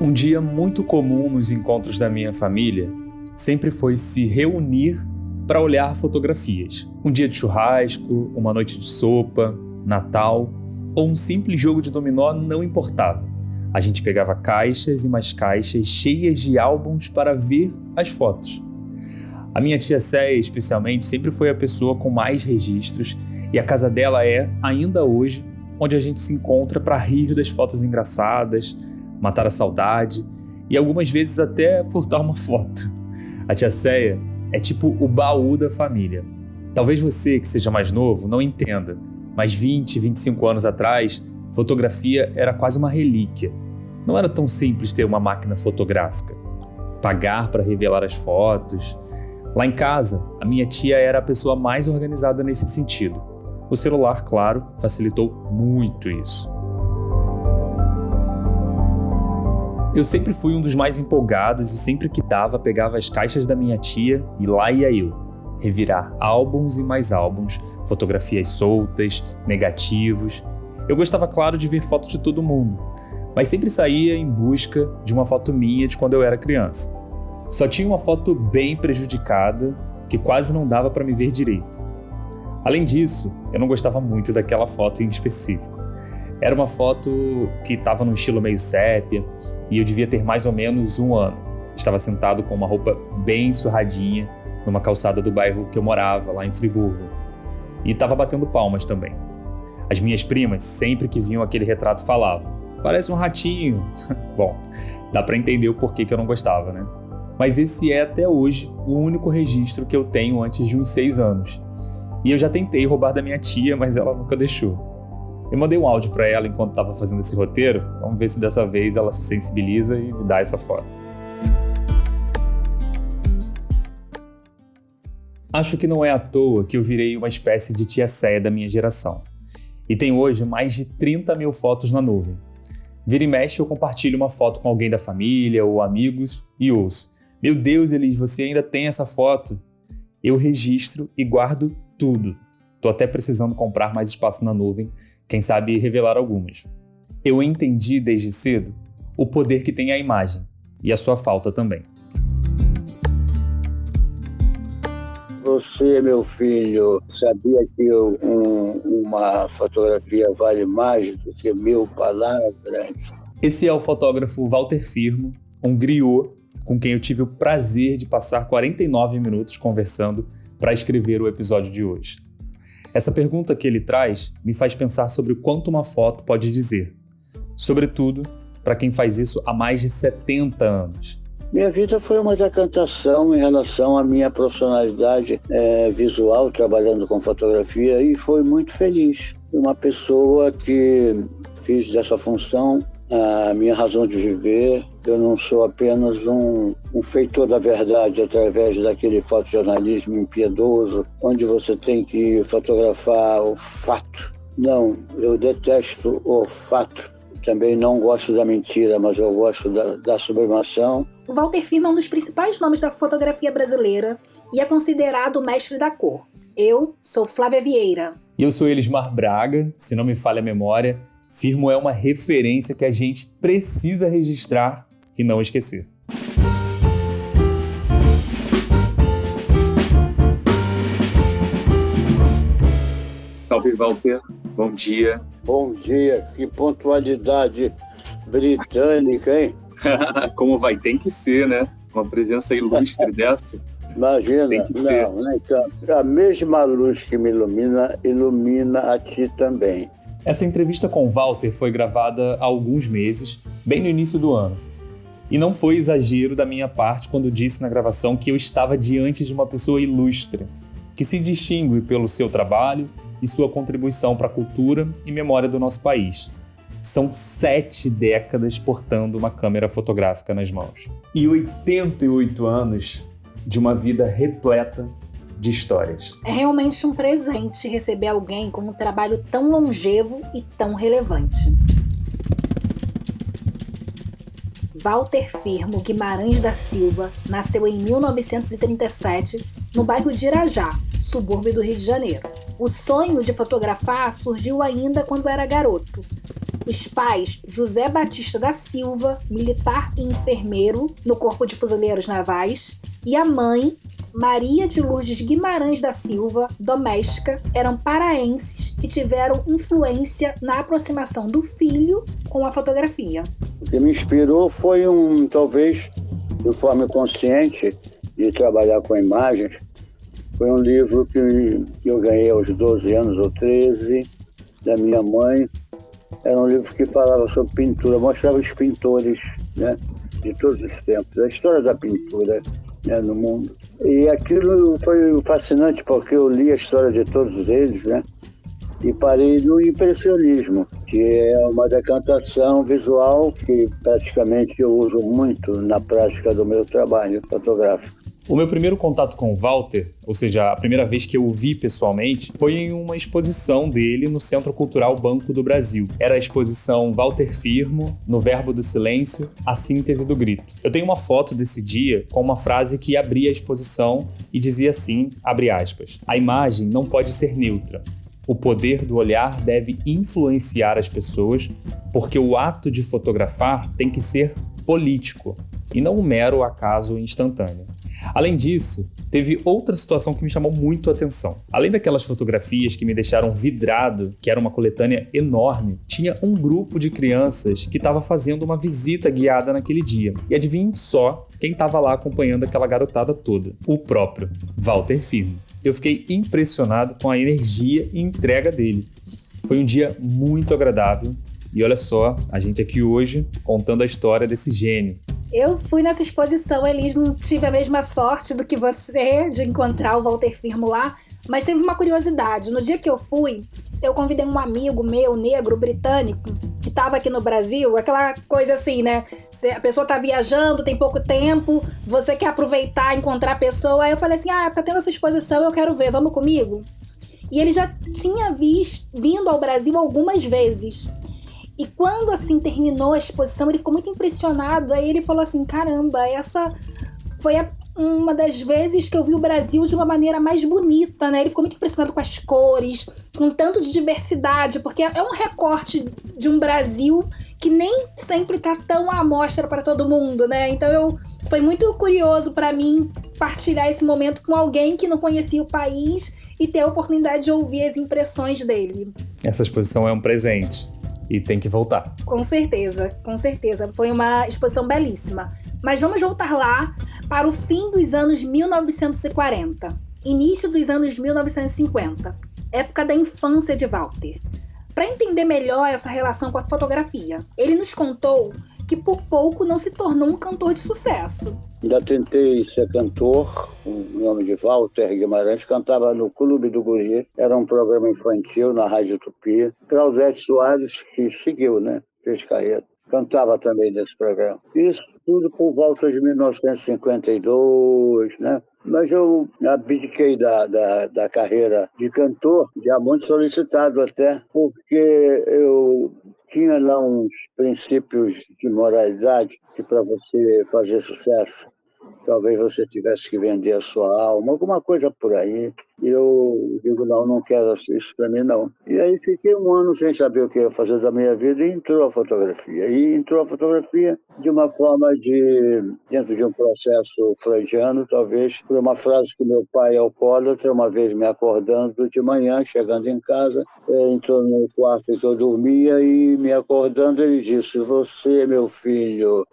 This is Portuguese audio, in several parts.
Um dia muito comum nos encontros da minha família sempre foi se reunir para olhar fotografias. Um dia de churrasco, uma noite de sopa, Natal ou um simples jogo de dominó não importava. A gente pegava caixas e mais caixas cheias de álbuns para ver as fotos. A minha tia Céia, especialmente, sempre foi a pessoa com mais registros e a casa dela é, ainda hoje, onde a gente se encontra para rir das fotos engraçadas, matar a saudade e algumas vezes até furtar uma foto. A tia Céia é tipo o baú da família. Talvez você, que seja mais novo, não entenda, mas 20, 25 anos atrás, fotografia era quase uma relíquia. Não era tão simples ter uma máquina fotográfica, pagar para revelar as fotos. Lá em casa, a minha tia era a pessoa mais organizada nesse sentido. O celular, claro, facilitou muito isso. Eu sempre fui um dos mais empolgados e sempre que dava, pegava as caixas da minha tia e lá ia eu, revirar álbuns e mais álbuns, fotografias soltas, negativos. Eu gostava, claro, de ver fotos de todo mundo, mas sempre saía em busca de uma foto minha de quando eu era criança. Só tinha uma foto bem prejudicada, que quase não dava para me ver direito. Além disso, eu não gostava muito daquela foto em específico. Era uma foto que estava num estilo meio sépia e eu devia ter mais ou menos 1 ano. Estava sentado com uma roupa bem surradinha numa calçada do bairro que eu morava, lá em Friburgo. E estava batendo palmas também. As minhas primas, sempre que viam aquele retrato, falavam: "Parece um ratinho." Bom, dá para entender o porquê que eu não gostava, né? Mas esse é até hoje o único registro que eu tenho antes de uns 6 anos. E eu já tentei roubar da minha tia, mas ela nunca deixou. Eu mandei um áudio para ela enquanto estava fazendo esse roteiro. Vamos ver se dessa vez ela se sensibiliza e me dá essa foto. Acho que não é à toa que eu virei uma espécie de tia Céia da minha geração. E tenho hoje mais de 30 mil fotos na nuvem. Vira e mexe eu compartilho uma foto com alguém da família ou amigos e ouço: "Meu Deus, Elis, você ainda tem essa foto?" Eu registro e guardo tudo. Tô até precisando comprar mais espaço na nuvem, quem sabe revelar algumas. Eu entendi desde cedo o poder que tem a imagem e a sua falta também. Você, meu filho, sabia que uma fotografia vale mais do que 1000 palavras? Esse é o fotógrafo Walter Firmo, um griot com quem eu tive o prazer de passar 49 minutos conversando para escrever o episódio de hoje. Essa pergunta que ele traz me faz pensar sobre o quanto uma foto pode dizer, sobretudo para quem faz isso há mais de 70 anos. Minha vida foi uma decantação em relação à minha profissionalidade visual, trabalhando com fotografia, e foi muito feliz. Uma pessoa que fiz dessa função a minha razão de viver. Eu não sou apenas um feitor da verdade através daquele fotojornalismo impiedoso, onde você tem que fotografar o fato. Não, eu detesto o fato. Também não gosto da mentira, mas eu gosto da sublimação. O Walter Firmo é um dos principais nomes da fotografia brasileira e é considerado o mestre da cor. Eu sou Flávia Vieira. E eu sou Elismar Braga, se não me falha a memória. Firmo é uma referência que a gente precisa registrar e não esquecer. Salve, Walter. Bom dia. Bom dia. Que pontualidade britânica, hein? Como vai? Tem que ser, né? Uma presença ilustre dessa. Imagina, não, então, a mesma luz que me ilumina a ti também. Essa entrevista com o Walter foi gravada há alguns meses, bem no início do ano. E não foi exagero da minha parte quando disse na gravação que eu estava diante de uma pessoa ilustre, que se distingue pelo seu trabalho e sua contribuição para a cultura e memória do nosso país. São 7 décadas portando uma câmera fotográfica nas mãos. E 88 anos de uma vida repleta de histórias. É realmente um presente receber alguém com um trabalho tão longevo e tão relevante. Walter Firmo Guimarães da Silva nasceu em 1937 no bairro de Irajá, subúrbio do Rio de Janeiro. O sonho de fotografar surgiu ainda quando era garoto. Os pais, José Batista da Silva, militar e enfermeiro no Corpo de Fuzileiros Navais, e a mãe, Maria de Lourdes Guimarães da Silva, doméstica, eram paraenses e tiveram influência na aproximação do filho com a fotografia. O que me inspirou foi talvez, de forma consciente, de trabalhar com imagens. Foi um livro que eu ganhei aos 12 anos ou 13, da minha mãe. Era um livro que falava sobre pintura, mostrava os pintores, né, de todos os tempos, a história da pintura, né, no mundo. E aquilo foi fascinante porque eu li a história de todos eles, né, e parei no impressionismo, que é uma decantação visual que praticamente eu uso muito na prática do meu trabalho fotográfico. O meu primeiro contato com o Walter, ou seja, a primeira vez que eu o vi pessoalmente, foi em uma exposição dele no Centro Cultural Banco do Brasil. Era a exposição Walter Firmo, No Verbo do Silêncio, a síntese do grito. Eu tenho uma foto desse dia com uma frase que abria a exposição e dizia assim, abre aspas, a imagem não pode ser neutra. O poder do olhar deve influenciar as pessoas, porque o ato de fotografar tem que ser político e não um mero acaso instantâneo. Além disso, teve outra situação que me chamou muito a atenção. Além daquelas fotografias que me deixaram vidrado, que era uma coletânea enorme, tinha um grupo de crianças que estava fazendo uma visita guiada naquele dia. E adivinhem só quem estava lá acompanhando aquela garotada toda. O próprio Walter Firmo. Eu fiquei impressionado com a energia e entrega dele. Foi um dia muito agradável. E olha só, a gente aqui hoje contando a história desse gênio. Eu fui nessa exposição, Elis, não tive a mesma sorte do que você de encontrar o Walter Firmo lá, mas teve uma curiosidade. No dia que eu fui, eu convidei um amigo meu, negro, britânico, que estava aqui no Brasil, aquela coisa assim, né? A pessoa tá viajando, tem pouco tempo, você quer aproveitar, encontrar a pessoa. Aí eu falei assim, tá tendo essa exposição, eu quero ver, vamos comigo? E ele já tinha vindo ao Brasil algumas vezes. E quando, assim, terminou a exposição, ele ficou muito impressionado. Aí ele falou assim, caramba, essa foi uma das vezes que eu vi o Brasil de uma maneira mais bonita, né? Ele ficou muito impressionado com as cores, com tanto de diversidade, porque é um recorte de um Brasil que nem sempre tá tão à mostra para todo mundo, né? Então foi muito curioso para mim partilhar esse momento com alguém que não conhecia o país e ter a oportunidade de ouvir as impressões dele. Essa exposição é um presente. E tem que voltar. Com certeza, com certeza. Foi uma exposição belíssima. Mas vamos voltar lá para o fim dos anos 1940, início dos anos 1950, época da infância de Walter. Para entender melhor essa relação com a fotografia, ele nos contou que por pouco não se tornou um cantor de sucesso. Já tentei ser cantor, o nome de Walter Guimarães, cantava no Clube do Guri, era um programa infantil na Rádio Tupi. Claudete Soares, que seguiu, né? Fez carreira. Cantava também nesse programa. Isso tudo por volta de 1952, né? Mas eu abdiquei da carreira de cantor, já muito solicitado até, porque eu tinha lá uns princípios de moralidade que para você fazer sucesso, talvez você tivesse que vender a sua alma, alguma coisa por aí. E eu digo, não quero isso para mim, não. E aí fiquei um ano sem saber o que ia fazer da minha vida e entrou a fotografia. E entrou a fotografia de uma forma dentro de um processo freudiano, talvez, por uma frase que meu pai, alcoólatra, uma vez me acordando de manhã, chegando em casa, entrou no quarto que eu dormia e me acordando ele disse, você, meu filho,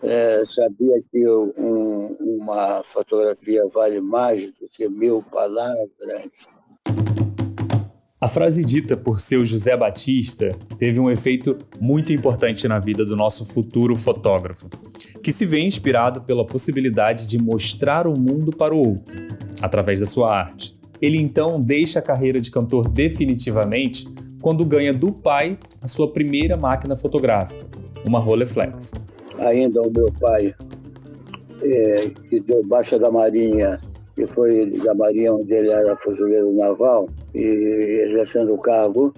sabia que uma fotografia vale mais do que 1000 palavras? A frase dita por seu José Batista teve um efeito muito importante na vida do nosso futuro fotógrafo, que se vê inspirado pela possibilidade de mostrar o mundo para o outro, através da sua arte. Ele então deixa a carreira de cantor definitivamente quando ganha do pai a sua primeira máquina fotográfica, uma Rolleiflex. Ainda o meu pai, que deu baixa da Marinha, que foi da Marinha, onde ele era fuzileiro naval, e exercendo o cargo,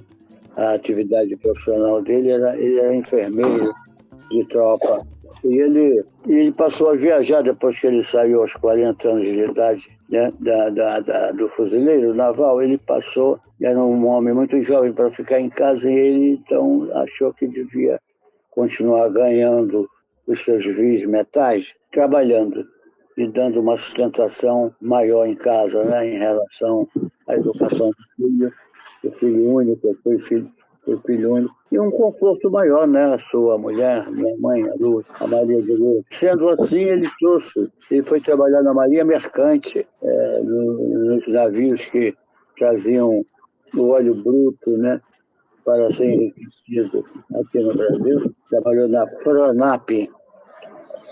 a atividade profissional dele ele era enfermeiro de tropa E ele passou a viajar depois que ele saiu aos 40 anos de idade, né, do fuzileiro naval. Ele passou, era um homem muito jovem para ficar em casa, e ele então achou que devia continuar ganhando os seus vis metais, trabalhando e dando uma sustentação maior em casa, né, em relação à educação do filho único, foi filho único, e um conforto maior, né? A sua mulher, minha mãe, a Luz, a Maria de Luz. Sendo assim, ele foi trabalhar na Marinha Mercante, nos navios que traziam o óleo bruto, né, para ser enriquecido aqui no Brasil. Trabalhou na Fronap,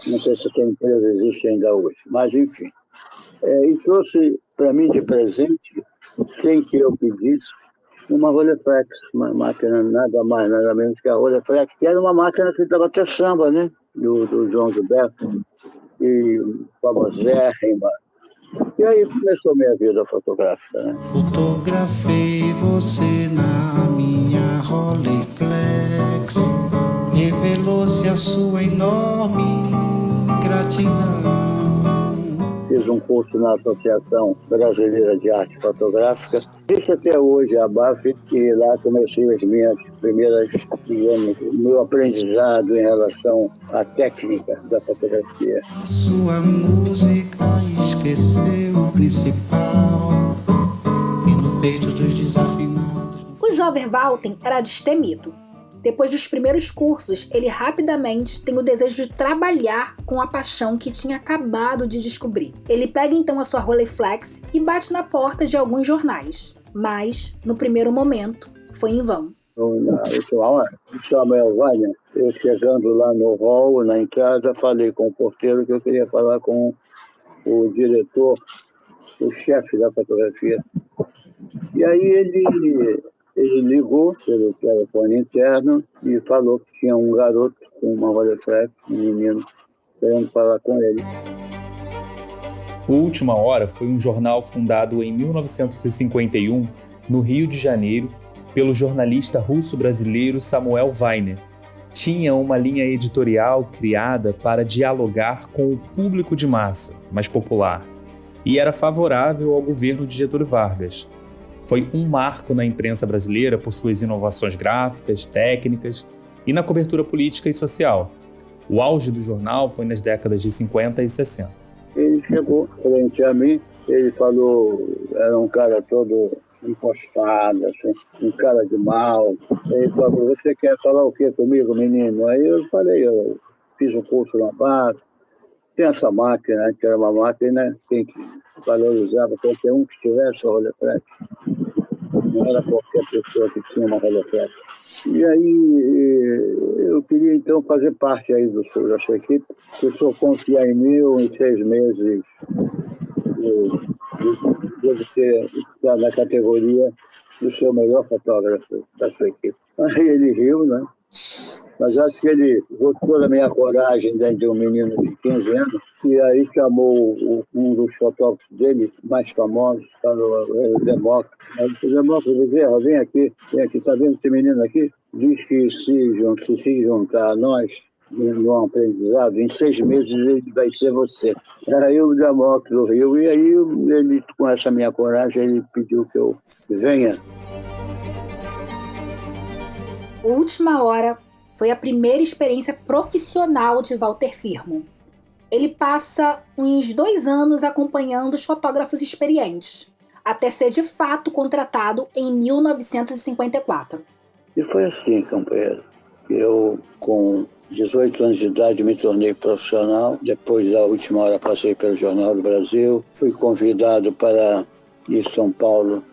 não sei se essa empresa existe ainda hoje, mas enfim. E trouxe para mim de presente, sem que eu pedisse, uma Rolleiflex, uma máquina nada mais, nada menos que a Rolleiflex, que era uma máquina que dava até samba, né? Do João Gilberto, e famosérrima. E aí começou minha vida fotográfica, né? Fotografei você na minha Rolleiflex, revelou-se a sua enorme gratidão. Fiz um curso na Associação Brasileira de Arte Fotográfica. Existe até hoje a ABAF, e lá comecei as minhas primeiras, digamos, meu aprendizado em relação à técnica da fotografia. Sua música esqueceu o principal, e no peito dos desafinados. O jovem Walter era destemido. Depois dos primeiros cursos, ele rapidamente tem o desejo de trabalhar com a paixão que tinha acabado de descobrir. Ele pega então a sua Rolleiflex e bate na porta de alguns jornais. Mas, no primeiro momento, foi em vão. O Samuel Wagner, eu chegando lá no hall, na entrada, falei com o porteiro que eu queria falar com o diretor, o chefe da fotografia. E aí ele ligou pelo telefone interno e falou que tinha um garoto com uma Rolleiflex, um menino, querendo falar com ele. O Última Hora foi um jornal fundado em 1951, no Rio de Janeiro, pelo jornalista russo-brasileiro Samuel Weiner. Tinha uma linha editorial criada para dialogar com o público de massa, mais popular, e era favorável ao governo de Getúlio Vargas. Foi um marco na imprensa brasileira por suas inovações gráficas, técnicas e na cobertura política e social. O auge do jornal foi nas décadas de 50 e 60. Ele chegou frente a mim, ele falou, era um cara todo impostado, assim, um cara de mal. Ele falou, você quer falar o que comigo, menino? Aí eu falei, eu fiz um curso na base, tem essa máquina, que era uma máquina que valorizava qualquer um que tivesse a Rolleiflex. Não era qualquer pessoa que tinha uma Rolleiflex. E aí eu queria então fazer parte aí da sua equipe. Se o senhor confiar em mim, em 6 meses eu devo estar na categoria do seu melhor fotógrafo da sua equipe. Aí ele riu, né? Mas acho que ele gostou da minha coragem dentro de um menino de 15 anos, e aí chamou um dos fotógrafos dele, mais famosos, o Demócrito. Aí disse, Demócrito, Bezerra, vem aqui, tá vendo esse menino aqui? Diz que se juntar a nós, no aprendizado, em 6 meses ele vai ser você. Aí o Demócrito riu, e aí ele, com essa minha coragem, ele pediu que eu venha. Última Hora foi a primeira experiência profissional de Walter Firmo. Ele passa uns 2 anos acompanhando os fotógrafos experientes, até ser de fato contratado em 1954. E foi assim, companheiro. Eu, com 18 anos de idade, me tornei profissional. Depois da Última Hora, passei pelo Jornal do Brasil. Fui convidado para ir a São Paulo,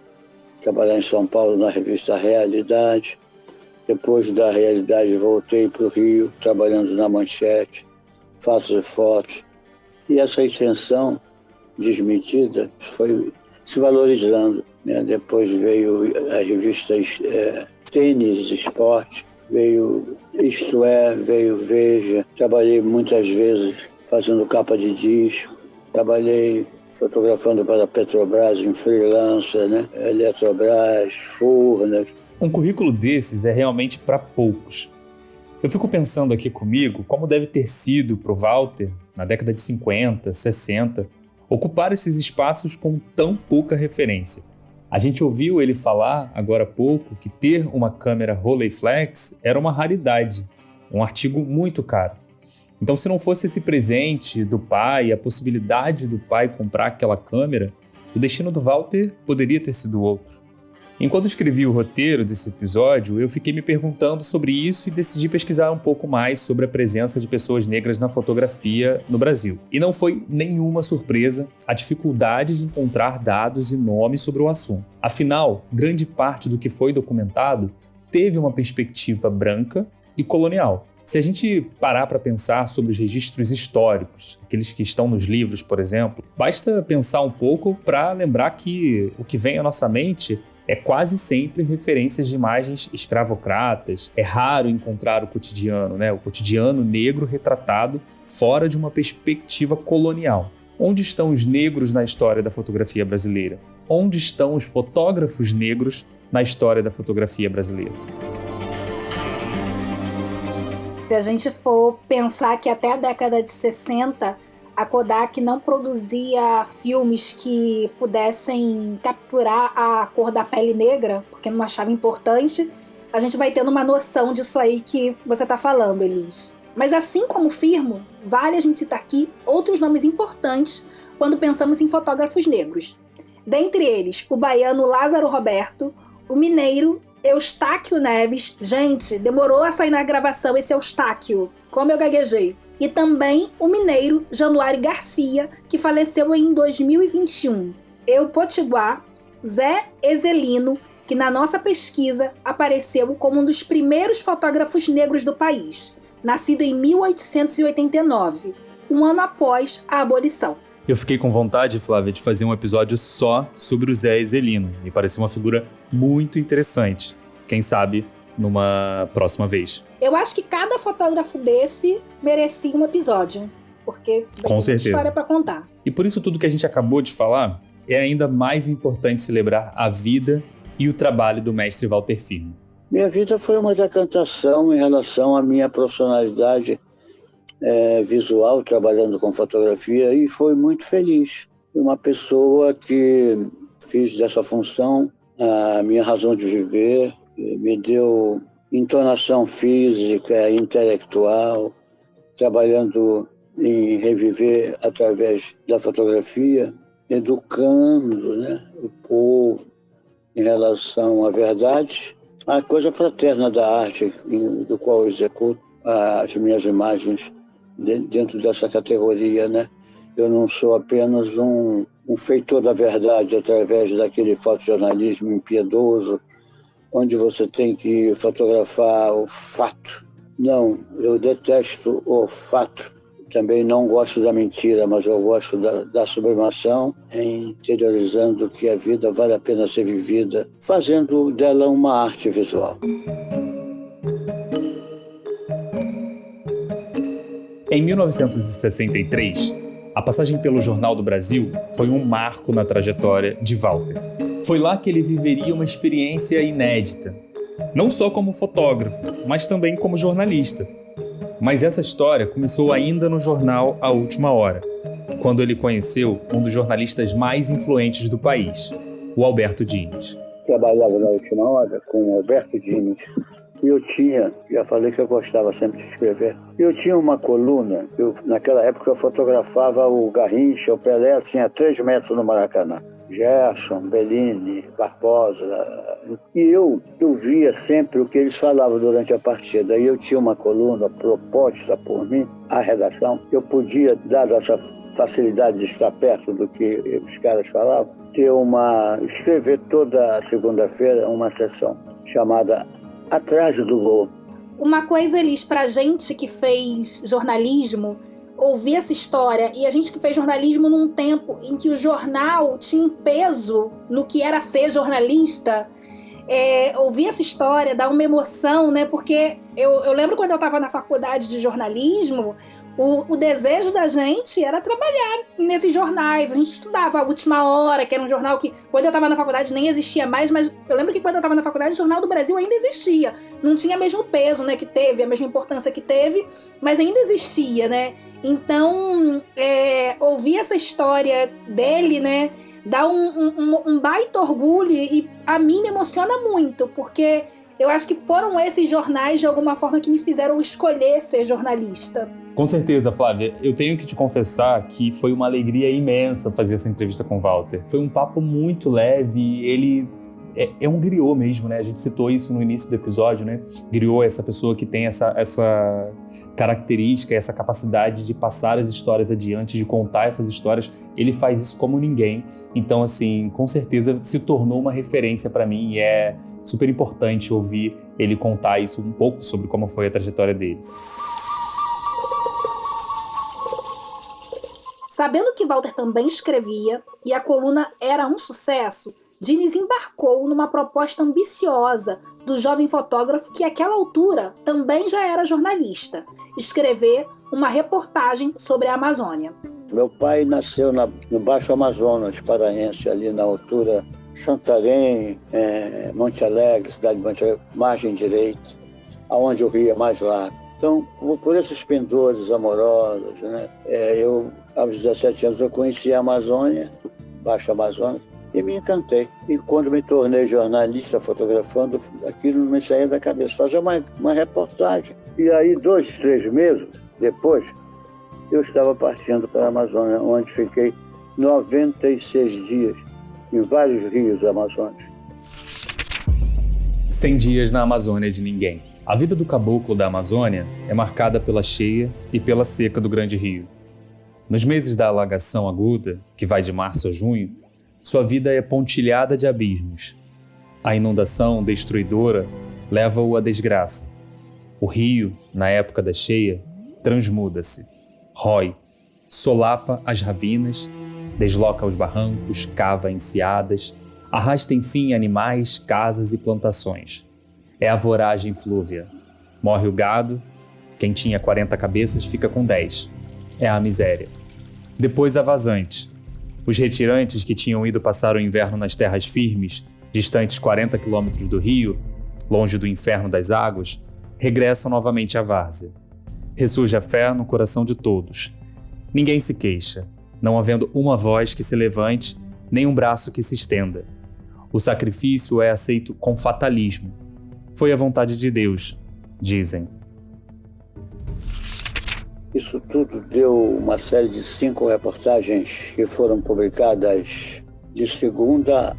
trabalhar em São Paulo na revista Realidade. Depois da Realidade, voltei para o Rio, trabalhando na Manchete, Fatos e Fotos. E essa extensão desmedida foi se valorizando, né? Depois veio a revista Tênis Esporte, veio Isto É, veio Veja. Trabalhei muitas vezes fazendo capa de disco. Trabalhei fotografando para a Petrobras em freelancer, né? Eletrobras, Furnas. Um currículo desses é realmente para poucos. Eu fico pensando aqui comigo como deve ter sido para o Walter, na década de 50, 60, ocupar esses espaços com tão pouca referência. A gente ouviu ele falar, agora há pouco, que ter uma câmera Rolleiflex era uma raridade, um artigo muito caro. Então, se não fosse esse presente do pai, a possibilidade do pai comprar aquela câmera, o destino do Walter poderia ter sido outro. Enquanto escrevi o roteiro desse episódio, eu fiquei me perguntando sobre isso e decidi pesquisar um pouco mais sobre a presença de pessoas negras na fotografia no Brasil. E não foi nenhuma surpresa a dificuldade de encontrar dados e nomes sobre o assunto. Afinal, grande parte do que foi documentado teve uma perspectiva branca e colonial. Se a gente parar para pensar sobre os registros históricos, aqueles que estão nos livros, por exemplo, basta pensar um pouco para lembrar que o que vem à nossa mente é quase sempre referências de imagens escravocratas. É raro encontrar o cotidiano, o cotidiano negro retratado fora de uma perspectiva colonial. Onde estão os negros na história da fotografia brasileira? Onde estão os fotógrafos negros na história da fotografia brasileira? Se a gente for pensar que até a década de 60, a Kodak não produzia filmes que pudessem capturar a cor da pele negra, porque não achava importante, a gente vai tendo uma noção disso aí que você está falando, Elis. Mas assim como Firmo, vale a gente citar aqui outros nomes importantes quando pensamos em fotógrafos negros. Dentre eles, o baiano Lázaro Roberto, o mineiro Eustáquio Neves. Gente, demorou a sair na gravação esse Eustáquio, como eu gaguejei. E também o mineiro Januário Garcia, que faleceu em 2021. Eu Potiguar, Zé Ezelino, que na nossa pesquisa apareceu como um dos primeiros fotógrafos negros do país, nascido em 1889, um ano após a abolição. Eu fiquei com vontade, Flávia, de fazer um episódio só sobre o Zé Ezelino. Me pareceu uma figura muito interessante. Quem sabe numa próxima vez. Eu acho que cada fotógrafo desse merecia um episódio, porque tem muita história para contar. E por isso tudo que a gente acabou de falar, é ainda mais importante celebrar a vida e o trabalho do mestre Walter Firmo. Minha vida foi uma decantação em relação à minha profissionalidade visual, trabalhando com fotografia, e foi muito feliz. Uma pessoa que fiz dessa função a minha razão de viver, me deu entonação física, intelectual, trabalhando em reviver através da fotografia, educando o povo em relação à verdade, a coisa fraterna da arte, do qual eu executo as minhas imagens dentro dessa categoria. Eu não sou apenas um feitor da verdade através daquele fotojornalismo impiedoso, onde você tem que fotografar o fato. Não, eu detesto o fato. Também não gosto da mentira, mas eu gosto da sublimação, interiorizando que a vida vale a pena ser vivida, fazendo dela uma arte visual. Em 1963, a passagem pelo Jornal do Brasil foi um marco na trajetória de Walter. Foi lá que ele viveria uma experiência inédita, não só como fotógrafo, mas também como jornalista. Mas essa história começou ainda no jornal A Última Hora, quando ele conheceu um dos jornalistas mais influentes do país, o Alberto Dines. Trabalhava na Última Hora com o Alberto Dines. E eu já falei que eu gostava sempre de escrever. Eu tinha uma coluna, naquela época eu fotografava o Garrincha, o Pelé, tinha 3 metros no Maracanã. Gerson, Bellini, Barbosa. E eu via sempre o que eles falavam durante a partida. E eu tinha uma coluna proposta por mim, a redação. Eu podia, dada essa facilidade de estar perto do que os caras falavam, escrever toda segunda-feira uma sessão chamada Atrás do Gol. Uma coisa, Elis, pra gente que fez jornalismo, ouvir essa história, e a gente que fez jornalismo num tempo em que o jornal tinha um peso no que era ser jornalista, ouvir essa história dá uma emoção, porque eu lembro quando eu estava na faculdade de jornalismo, O desejo da gente era trabalhar nesses jornais. A gente estudava A Última Hora, que era um jornal que, quando eu estava na faculdade, nem existia mais, mas eu lembro que quando eu estava na faculdade, o Jornal do Brasil ainda existia. Não tinha o mesmo peso, né, que teve, a mesma importância que teve, mas ainda existia, né? Então, ouvir essa história dele, né, dá um baita orgulho, e a mim me emociona muito, porque eu acho que foram esses jornais, de alguma forma, que me fizeram escolher ser jornalista. Com certeza, Flávia. Eu tenho que te confessar que foi uma alegria imensa fazer essa entrevista com o Walter. Foi um papo muito leve, ele é um griot mesmo, né? A gente citou isso no início do episódio, né? Griot é essa pessoa que tem essa característica, essa capacidade de passar as histórias adiante, de contar essas histórias. Ele faz isso como ninguém. Então, assim, com certeza se tornou uma referência para mim, e é super importante ouvir ele contar isso um pouco sobre como foi a trajetória dele. Sabendo que Walter também escrevia e a coluna era um sucesso, Diniz embarcou numa proposta ambiciosa do jovem fotógrafo que, àquela altura, também já era jornalista: escrever uma reportagem sobre a Amazônia. Meu pai nasceu no Baixo Amazonas paraense, ali na altura Santarém, Monte Alegre, cidade de Monte Alegre, margem direita, aonde o rio é mais largo. Então, por esses pendores amorosos, né, eu, aos 17 anos, eu conheci a Amazônia, Baixo Amazonas, e me encantei. E quando me tornei jornalista fotografando, aquilo não me saía da cabeça. Fazer uma reportagem. E aí, 2, 3 meses depois, eu estava partindo para a Amazônia, onde fiquei 96 dias, em vários rios amazônicos. 100 dias na Amazônia de ninguém. A vida do caboclo da Amazônia é marcada pela cheia e pela seca do Grande Rio. Nos meses da alagação aguda, que vai de março a junho, sua vida é pontilhada de abismos. A inundação destruidora leva-o à desgraça. O rio, na época da cheia, transmuda-se, rói, solapa as ravinas, desloca os barrancos, cava enseadas, arrasta enfim animais, casas e plantações. É a voragem flúvia. Morre o gado, quem tinha 40 cabeças fica com 10. É a miséria. Depois a vazante. Os retirantes que tinham ido passar o inverno nas terras firmes, distantes 40 quilômetros do rio, longe do inferno das águas, regressam novamente à várzea. Ressurge a fé no coração de todos. Ninguém se queixa, não havendo uma voz que se levante, nem um braço que se estenda. O sacrifício é aceito com fatalismo. Foi a vontade de Deus, dizem. Isso tudo deu uma série de 5 reportagens que foram publicadas de segunda,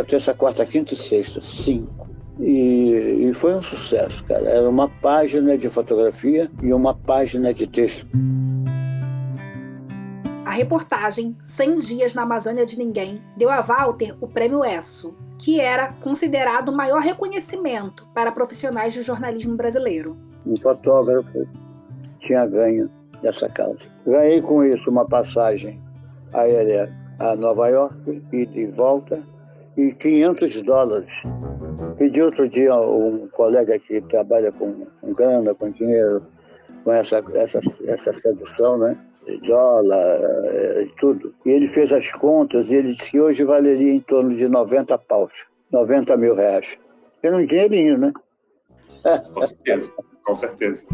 terça, quarta, quinta e sexta. 5. E foi um sucesso, cara. Era uma página de fotografia e uma página de texto. A reportagem 100 dias na Amazônia de ninguém deu a Walter o Prêmio ESSO, que era considerado o maior reconhecimento para profissionais do jornalismo brasileiro. Um fotógrafo tinha ganho dessa causa. Ganhei com isso uma passagem aérea a Nova York, ida e volta, e $500. Pedi outro dia a um colega que trabalha com grana, com dinheiro, com essa sedução, né? Dólar, tudo. E ele fez as contas e ele disse que hoje valeria em torno de 90 paus, 90 mil reais. Era um dinheirinho, né? Com certeza, com certeza.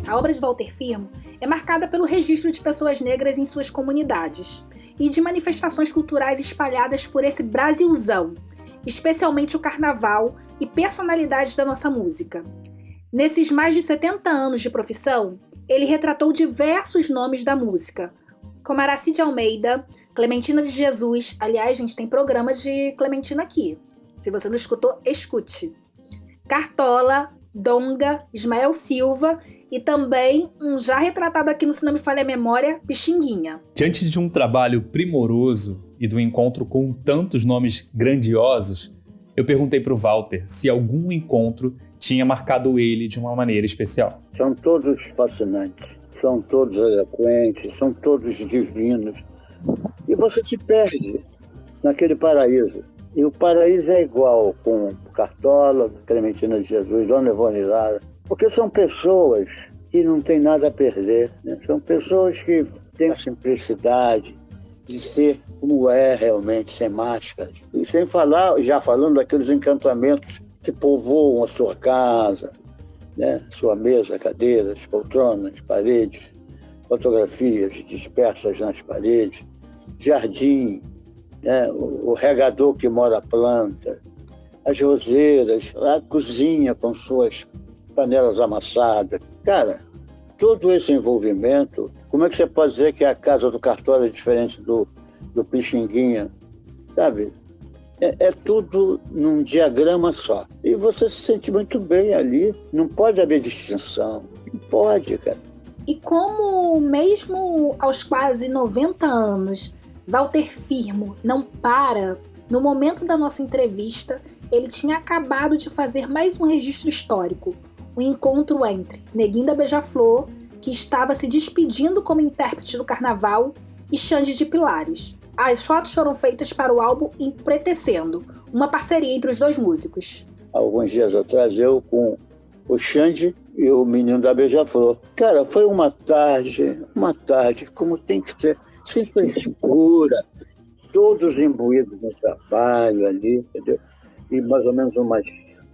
A obra de Walter Firmo é marcada pelo registro de pessoas negras em suas comunidades e de manifestações culturais espalhadas por esse Brasilzão, especialmente o carnaval e personalidades da nossa música. Nesses mais de 70 anos de profissão, ele retratou diversos nomes da música, como Aracide Almeida, Clementina de Jesus. Aliás, gente, tem programa de Clementina aqui. Se você não escutou, escute. Cartola, Donga, Ismael Silva e também já retratado aqui no Se Não Me Falha a Memória, Pixinguinha. Diante de um trabalho primoroso e do encontro com tantos nomes grandiosos, eu perguntei para o Walter se algum encontro tinha marcado ele de uma maneira especial. São todos fascinantes, são todos eloquentes, são todos divinos. E você se perde naquele paraíso. E o paraíso é igual com Cartola, Clementina de Jesus, Dona Ivone Lara, porque são pessoas que não tem nada a perder, né? São pessoas que têm a simplicidade de ser como é realmente, sem máscaras. E sem falar, já falando daqueles encantamentos que povoam a sua casa, né? Sua mesa, cadeiras, poltronas, paredes, fotografias dispersas nas paredes, jardim, né? O regador que mora a planta, as roseiras, a cozinha com suas panelas amassadas. Cara, todo esse envolvimento, como é que você pode dizer que a casa do cartório é diferente do Pixinguinha? Sabe? É tudo num diagrama só. E você se sente muito bem ali. Não pode haver distinção. Não pode, cara. E como, mesmo aos quase 90 anos, Walter Firmo não para, no momento da nossa entrevista, ele tinha acabado de fazer mais um registro histórico. O encontro entre Neguinho da Beija-Flor, que estava se despedindo como intérprete do carnaval, e Xande de Pilares. As fotos foram feitas para o álbum Empretecendo, uma parceria entre os dois músicos. Alguns dias atrás, eu com o Xande e o menino da Beija-Flor. Cara, foi uma tarde como tem que ser, sem frescura, todos imbuídos no trabalho ali, entendeu? E mais ou menos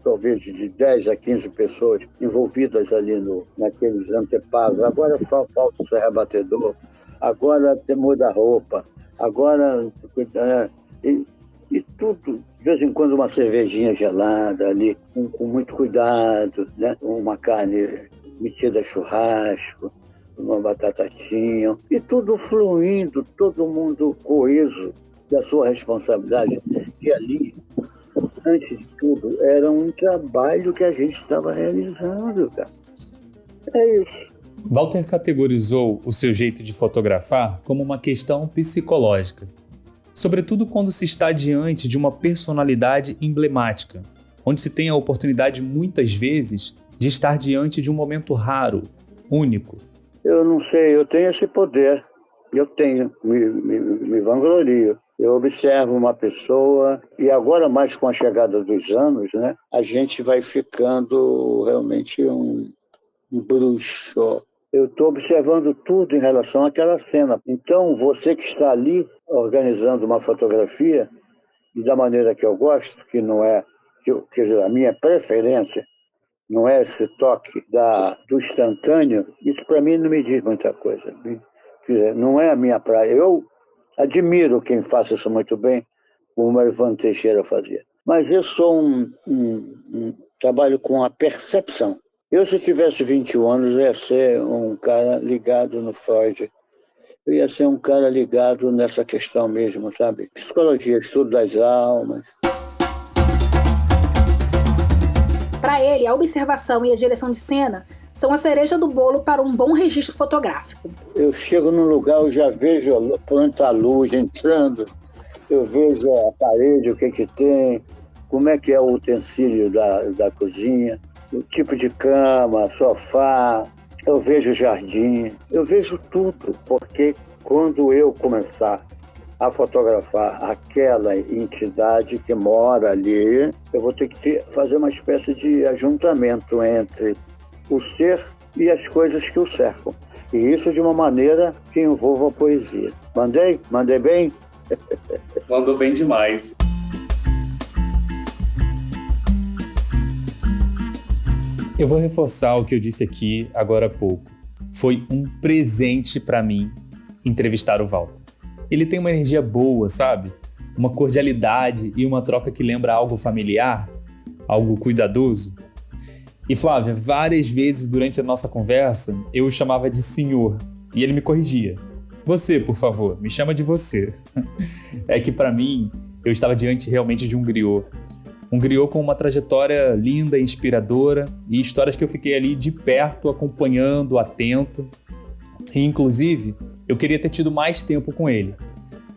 talvez de 10 a 15 pessoas envolvidas ali naqueles anteparos. Agora só falta o rebatedor, agora muda a roupa, agora... E tudo, de vez em quando uma cervejinha gelada ali, com muito cuidado, né? Uma carne metida a churrasco, uma batatatinha, e tudo fluindo, todo mundo coeso da sua responsabilidade. E ali, antes de tudo, era um trabalho que a gente estava realizando, cara. É isso. Walter categorizou o seu jeito de fotografar como uma questão psicológica, sobretudo quando se está diante de uma personalidade emblemática, onde se tem a oportunidade, muitas vezes, de estar diante de um momento raro, único. Eu não sei, eu tenho esse poder. Eu tenho, me vanglorio. Eu observo uma pessoa e agora mais com a chegada dos anos, né, a gente vai ficando realmente um bruxo. Eu estou observando tudo em relação àquela cena. Então, você que está ali organizando uma fotografia, e da maneira que eu gosto, que não é, quer dizer, a minha preferência, não é esse toque do instantâneo, isso para mim não me diz muita coisa. Quer dizer, não é a minha praia. Eu admiro quem faça isso muito bem, como o Ivan Teixeira fazia. Mas eu sou trabalho com a percepção. Eu, se tivesse 21 anos, ia ser um cara ligado no Freud. Eu ia ser um cara ligado nessa questão mesmo, sabe? Psicologia, estudo das almas. Para ele, a observação e a direção de cena são a cereja do bolo para um bom registro fotográfico. Eu chego num lugar, eu já vejo por onde está a luz entrando, eu vejo a parede, o que tem, como é que é o utensílio da cozinha, o tipo de cama, sofá, eu vejo o jardim, eu vejo tudo, porque quando eu começar a fotografar aquela entidade que mora ali, eu vou ter que fazer uma espécie de ajuntamento entre o ser e as coisas que o cercam. E isso de uma maneira que envolva a poesia. Mandei? Mandei bem? Mandou bem demais. Eu vou reforçar o que eu disse aqui agora há pouco. Foi um presente para mim entrevistar o Walter. Ele tem uma energia boa, sabe? Uma cordialidade e uma troca que lembra algo familiar, algo cuidadoso. E Flávia, várias vezes durante a nossa conversa, eu o chamava de senhor e ele me corrigia. Você, por favor, me chama de você. É que para mim, eu estava diante realmente de um griot. Um griot com uma trajetória linda, inspiradora e histórias que eu fiquei ali de perto, acompanhando, atento. E, inclusive, eu queria ter tido mais tempo com ele,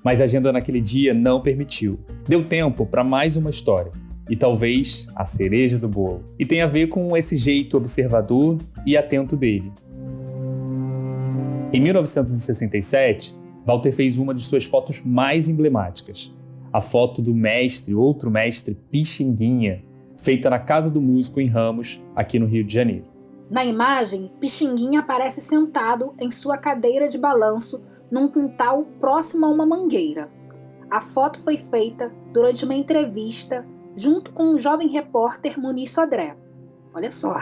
mas a agenda naquele dia não permitiu. Deu tempo para mais uma história, e talvez a cereja do bolo. E tem a ver com esse jeito observador e atento dele. Em 1967, Walter fez uma de suas fotos mais emblemáticas, a foto do outro mestre Pixinguinha, feita na Casa do Músico em Ramos, aqui no Rio de Janeiro. Na imagem, Pixinguinha aparece sentado em sua cadeira de balanço num quintal próximo a uma mangueira. A foto foi feita durante uma entrevista junto com o jovem repórter Muniz Sodré. Olha só.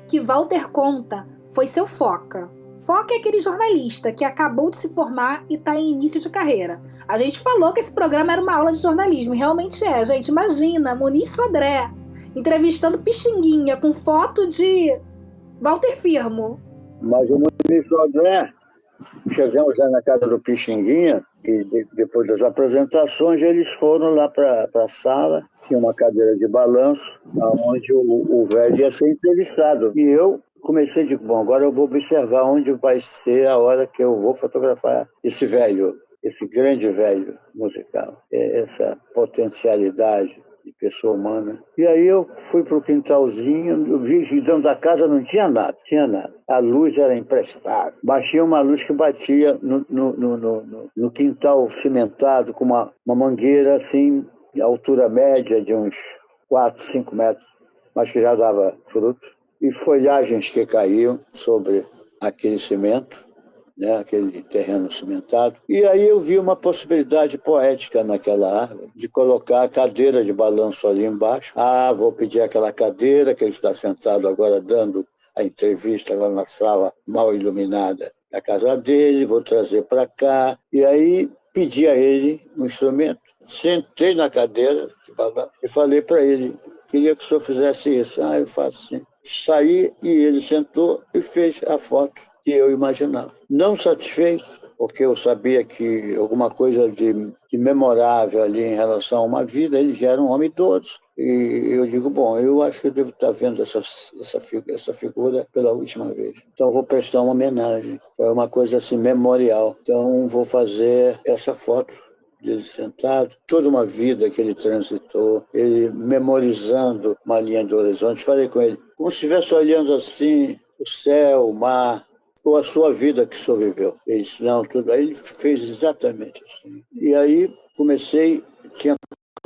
Que Walter conta foi seu foca. Foca é aquele jornalista que acabou de se formar e está em início de carreira. A gente falou que esse programa era uma aula de jornalismo, e realmente é, gente. Imagina, Muniz Sodré entrevistando Pixinguinha com foto de Walter Firmo. Mas o Muniz Sodré, chegamos já na casa do Pixinguinha, e depois das apresentações eles foram lá para a sala, tinha uma cadeira de balanço, onde o velho ia ser entrevistado. E eu comecei a dizer, bom, agora eu vou observar onde vai ser a hora que eu vou fotografar esse velho, esse grande velho musical, essa potencialidade de pessoa humana. E aí eu fui para o quintalzinho, eu vi que dentro da casa não tinha nada. A luz era emprestada. Mas tinha uma luz que batia no quintal cimentado com uma mangueira assim, de altura média de uns 4, 5 metros, mas que já dava frutos. E folhagens que caíam sobre aquele cimento, né, aquele terreno cimentado. E aí eu vi uma possibilidade poética naquela árvore, de colocar a cadeira de balanço ali embaixo. Vou pedir aquela cadeira que ele está sentado agora dando a entrevista lá na sala mal iluminada da casa dele, vou trazer para cá. E aí pedi a ele um instrumento, sentei na cadeira de balanço e falei para ele, queria que o senhor fizesse isso. Eu faço sim. Saí e ele sentou e fez a foto que eu imaginava. Não satisfeito, porque eu sabia que alguma coisa de memorável ali em relação a uma vida, ele já era um homem idoso. E eu digo, bom, eu acho que eu devo estar vendo essa figura pela última vez. Então vou prestar uma homenagem. Foi uma coisa assim memorial. Então vou fazer essa foto dele sentado, toda uma vida que ele transitou, ele memorizando uma linha do horizonte. Falei com ele, como se estivesse olhando assim o céu, o mar, ou a sua vida que o senhor viveu. Ele disse, não, tudo. Aí ele fez exatamente assim. E aí tinha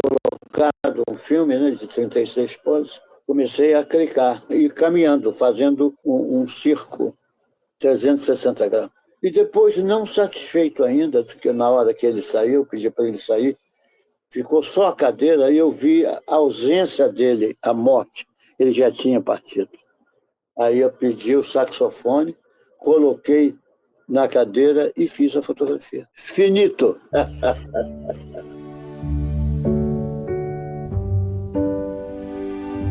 colocado um filme, né, de 36 poses, comecei a clicar, e caminhando, fazendo um círculo 360 graus. E depois, não satisfeito ainda, porque na hora que ele saiu, pedi para ele sair, ficou só a cadeira, e eu vi a ausência dele, a morte, ele já tinha partido. Aí eu pedi o saxofone, coloquei na cadeira e fiz a fotografia. Finito!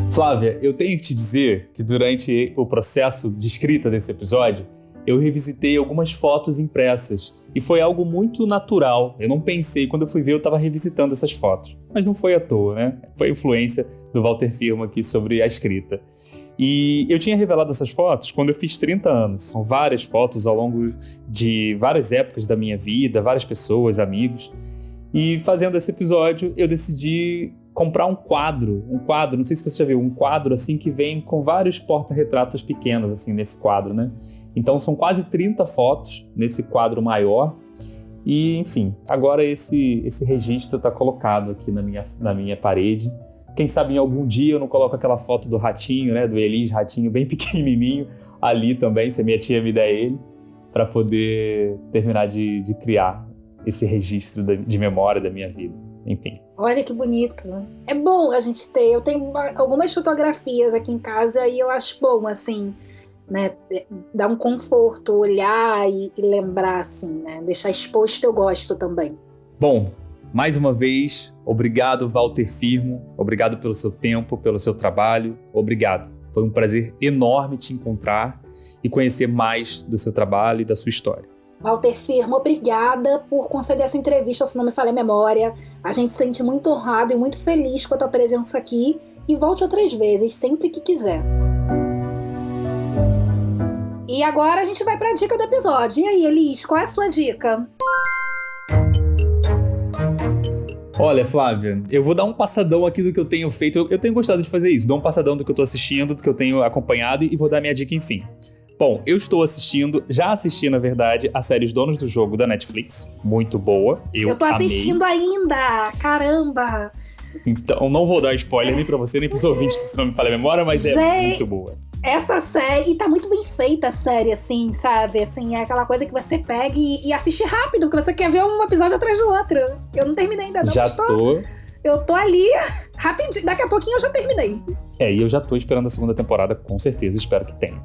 Flávia, eu tenho que te dizer que durante o processo de escrita desse episódio, eu revisitei algumas fotos impressas e foi algo muito natural. Eu não pensei, quando eu fui ver, eu estava revisitando essas fotos. Mas não foi à toa, né? Foi a influência do Walter Firmo aqui sobre a escrita. E eu tinha revelado essas fotos quando eu fiz 30 anos. São várias fotos ao longo de várias épocas da minha vida, várias pessoas, amigos. E fazendo esse episódio, eu decidi comprar um quadro, não sei se você já viu, um quadro assim que vem com vários porta-retratos pequenos assim nesse quadro, né? Então são quase 30 fotos nesse quadro maior e, enfim, agora esse registro está colocado aqui na minha parede. Quem sabe em algum dia eu não coloco aquela foto do ratinho, né, do Elis Ratinho, bem pequenininho, ali também, se a minha tia me der ele, para poder terminar de criar esse registro de memória da minha vida. Enfim. Olha que bonito. É bom a gente ter. Eu tenho algumas fotografias aqui em casa e eu acho bom, assim, né? Dar um conforto, olhar e lembrar, assim, né? Deixar exposto, eu gosto também. Bom, mais uma vez, obrigado, Walter Firmo. Obrigado pelo seu tempo, pelo seu trabalho. Obrigado. Foi um prazer enorme te encontrar e conhecer mais do seu trabalho e da sua história. Walter Firmo, obrigada por conceder essa entrevista, se não me falha a memória. A gente se sente muito honrado e muito feliz com a tua presença aqui. E volte outras vezes, sempre que quiser. E agora a gente vai para a dica do episódio. E aí, Elis, qual é a sua dica? Olha, Flávia, eu vou dar um passadão aqui do que eu tenho feito. Eu tenho gostado de fazer isso. Dou um passadão do que eu tô assistindo, do que eu tenho acompanhado e vou dar minha dica, enfim. Bom, eu já assisti, na verdade, a série Os Donos do Jogo da Netflix. Muito boa. Eu tô assistindo ainda! Caramba! Então, não vou dar spoiler nem pra você, nem pros ouvintes, se não me falha a memória, mas é muito boa. Essa série, e tá muito bem feita a série, assim, sabe? Assim, é aquela coisa que você pega e assiste rápido, porque você quer ver um episódio atrás do outro. Eu não terminei ainda não, Já eu tô ali rapidinho, daqui a pouquinho eu já terminei. E eu já tô esperando a segunda temporada, com certeza, espero que tenha.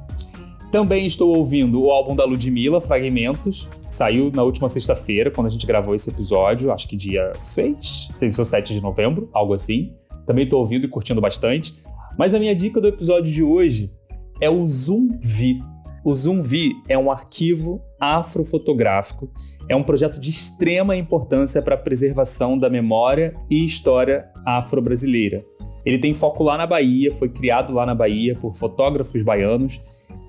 Também estou ouvindo o álbum da Ludmilla, Fragmentos. Saiu na última sexta-feira, quando a gente gravou esse episódio, acho que dia 6 ou 7 de novembro, algo assim. Também tô ouvindo e curtindo bastante. Mas a minha dica do episódio de hoje é o ZoomV. O ZoomV é um arquivo afrofotográfico, é um projeto de extrema importância para a preservação da memória e história afro-brasileira. Ele tem foco lá na Bahia, foi criado lá na Bahia por fotógrafos baianos,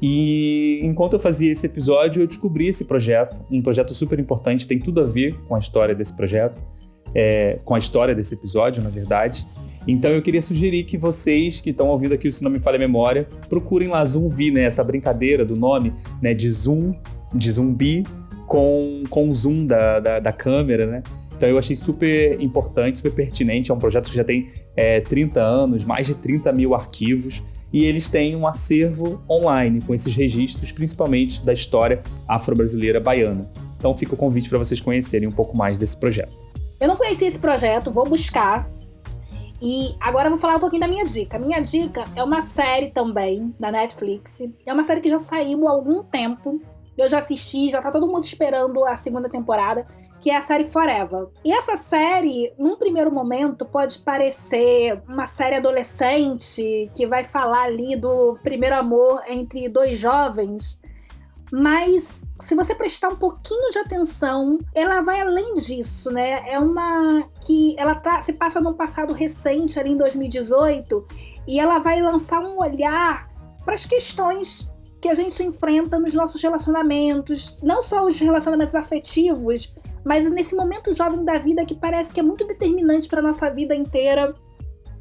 e enquanto eu fazia esse episódio, eu descobri esse projeto, um projeto super importante, tem tudo a ver com a história desse projeto, com a história desse episódio, na verdade. Então eu queria sugerir que vocês que estão ouvindo aqui o Se Não Me Falha a Memória, procurem lá ZoomV, né? Essa brincadeira do nome, né? De zumbi com o zoom da câmera, né? Então eu achei super importante, super pertinente. É um projeto que já tem 30 anos, mais de 30 mil arquivos. E eles têm um acervo online com esses registros, principalmente da história afro-brasileira baiana. Então fica o convite para vocês conhecerem um pouco mais desse projeto. Eu não conhecia esse projeto, vou buscar. E agora eu vou falar um pouquinho da minha dica. Minha dica é uma série também, da Netflix. É uma série que já saiu há algum tempo. Eu já assisti, já tá todo mundo esperando a segunda temporada, que é a série Forever. E essa série, num primeiro momento, pode parecer uma série adolescente, que vai falar ali do primeiro amor entre dois jovens. Mas, se você prestar um pouquinho de atenção, ela vai além disso, né? É uma que ela se passa num passado recente, ali em 2018, e ela vai lançar um olhar para as questões que a gente enfrenta nos nossos relacionamentos, não só os relacionamentos afetivos, mas nesse momento jovem da vida que parece que é muito determinante para a nossa vida inteira,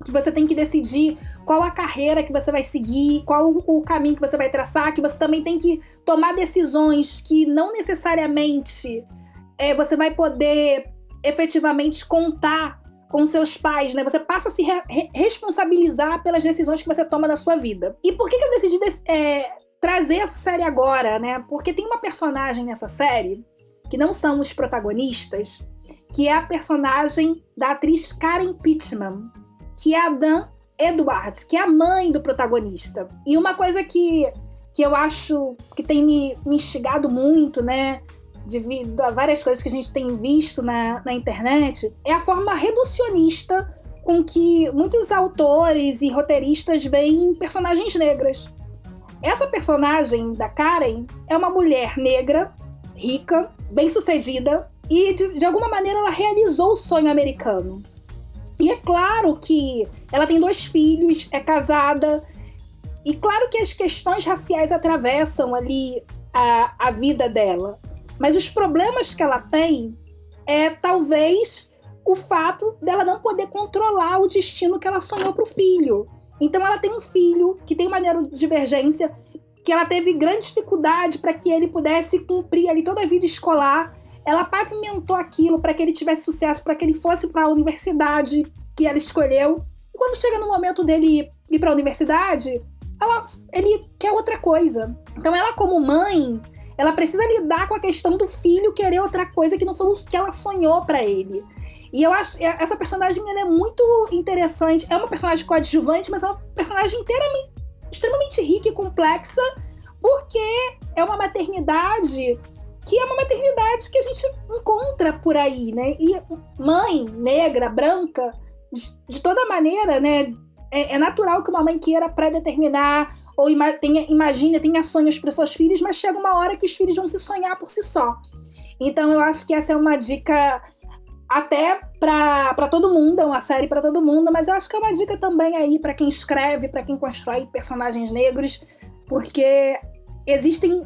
que você tem que decidir qual a carreira que você vai seguir, qual o caminho que você vai traçar, que você também tem que tomar decisões que não necessariamente você vai poder efetivamente contar com seus pais, né? Você passa a se responsabilizar pelas decisões que você toma na sua vida. E por que eu decidi trazer essa série agora, né? Porque tem uma personagem nessa série, que não são os protagonistas, que é a personagem da atriz Karen Pittman, que é a Dan Edwards, que é a mãe do protagonista. E uma coisa que eu acho que tem me instigado muito, né, devido a várias coisas que a gente tem visto na internet, é a forma reducionista com que muitos autores e roteiristas veem personagens negras. Essa personagem da Karen é uma mulher negra, rica, bem-sucedida, e de alguma maneira ela realizou o sonho americano. E é claro que ela tem 2 filhos, é casada, e claro que as questões raciais atravessam ali a vida dela. Mas os problemas que ela tem é talvez o fato dela não poder controlar o destino que ela sonhou para o filho. Então ela tem um filho que tem uma neurodivergência, que ela teve grande dificuldade para que ele pudesse cumprir ali toda a vida escolar. Ela pavimentou aquilo para que ele tivesse sucesso, para que ele fosse para a universidade que ela escolheu. E quando chega no momento dele ir para a universidade, ele quer outra coisa. Então ela, como mãe, ela precisa lidar com a questão do filho querer outra coisa que não foi o que ela sonhou para ele. E eu acho essa personagem ela é muito interessante. É uma personagem coadjuvante, mas é uma personagem extremamente rica e complexa, porque é uma maternidade que é uma maternidade que a gente encontra por aí, né? E mãe negra, branca, de toda maneira, né? É natural que uma mãe queira pré-determinar ou tenha sonhos para os seus filhos, mas chega uma hora que os filhos vão se sonhar por si só. Então eu acho que essa é uma dica até para todo mundo, é uma série para todo mundo, mas eu acho que é uma dica também aí para quem escreve, para quem constrói personagens negros, porque existem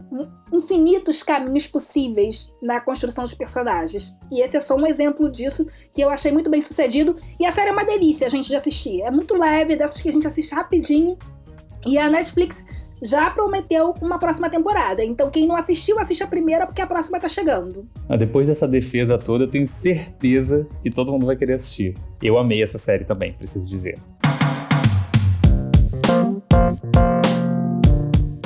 infinitos caminhos possíveis na construção dos personagens. E esse é só um exemplo disso, que eu achei muito bem sucedido. E a série é uma delícia, a gente, de assistir. É muito leve, dessas que a gente assiste rapidinho. E a Netflix já prometeu uma próxima temporada. Então quem não assistiu, assiste a primeira, porque a próxima tá chegando. Depois dessa defesa toda, eu tenho certeza que todo mundo vai querer assistir. Eu amei essa série também, preciso dizer.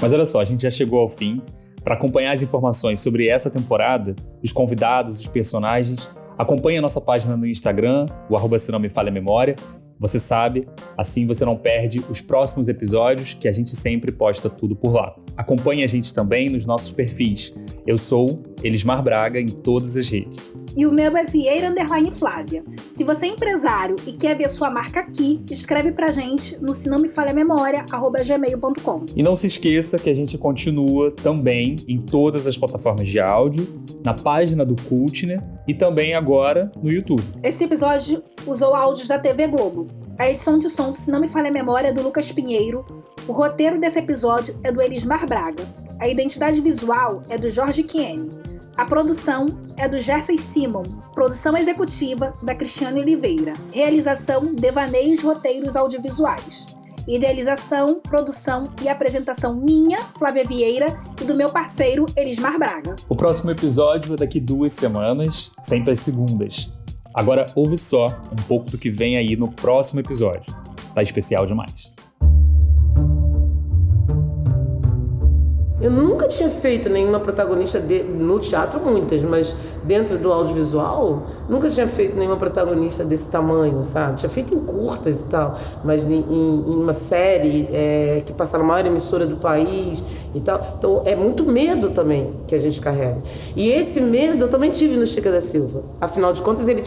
Mas olha só, a gente já chegou ao fim. Para acompanhar as informações sobre essa temporada, os convidados, os personagens, acompanhe a nossa página no Instagram, o @se não me falha a memória. Você sabe, assim você não perde os próximos episódios, que a gente sempre posta tudo por lá. Acompanhe a gente também nos nossos perfis. Eu sou Elismar Braga em todas as redes. E o meu é Vieira_Flávia. Se você é empresário e quer ver sua marca aqui, escreve pra gente no senomefalhamemoria@gmail.com. E não se esqueça que a gente continua também em todas as plataformas de áudio, na página do Cultner e também agora no YouTube. Esse episódio usou áudios da TV Globo. A edição de som do Se Não Me Falha a Memória é do Lucas Pinheiro. O roteiro desse episódio é do Elismar Braga. A identidade visual é do Jorge Chieni. A produção é do Gerson Simon. Produção executiva da Cristiane Oliveira. Realização Devaneios Roteiros Audiovisuais. Idealização, produção e apresentação minha, Flávia Vieira, e do meu parceiro Elismar Braga. O próximo episódio é daqui 2 semanas, sempre às segundas. Agora ouve só um pouco do que vem aí no próximo episódio. Tá especial demais. Eu nunca tinha feito nenhuma protagonista no teatro, muitas, mas dentro do audiovisual, nunca tinha feito nenhuma protagonista desse tamanho, sabe? Tinha feito em curtas e tal, mas em uma série que passa na maior emissora do país e tal. Então é muito medo também que a gente carrega. E esse medo eu também tive no Chica da Silva. Afinal de contas, ela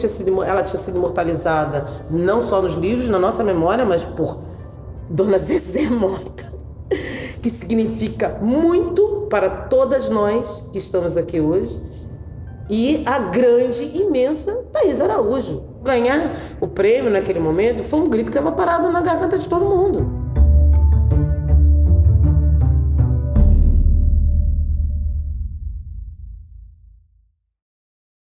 tinha sido imortalizada não só nos livros, na nossa memória, mas por Dona Zezé Mota, que significa muito para todas nós que estamos aqui hoje, e a grande, imensa Thaís Araújo. Ganhar o prêmio naquele momento foi um grito que estava parado na garganta de todo mundo.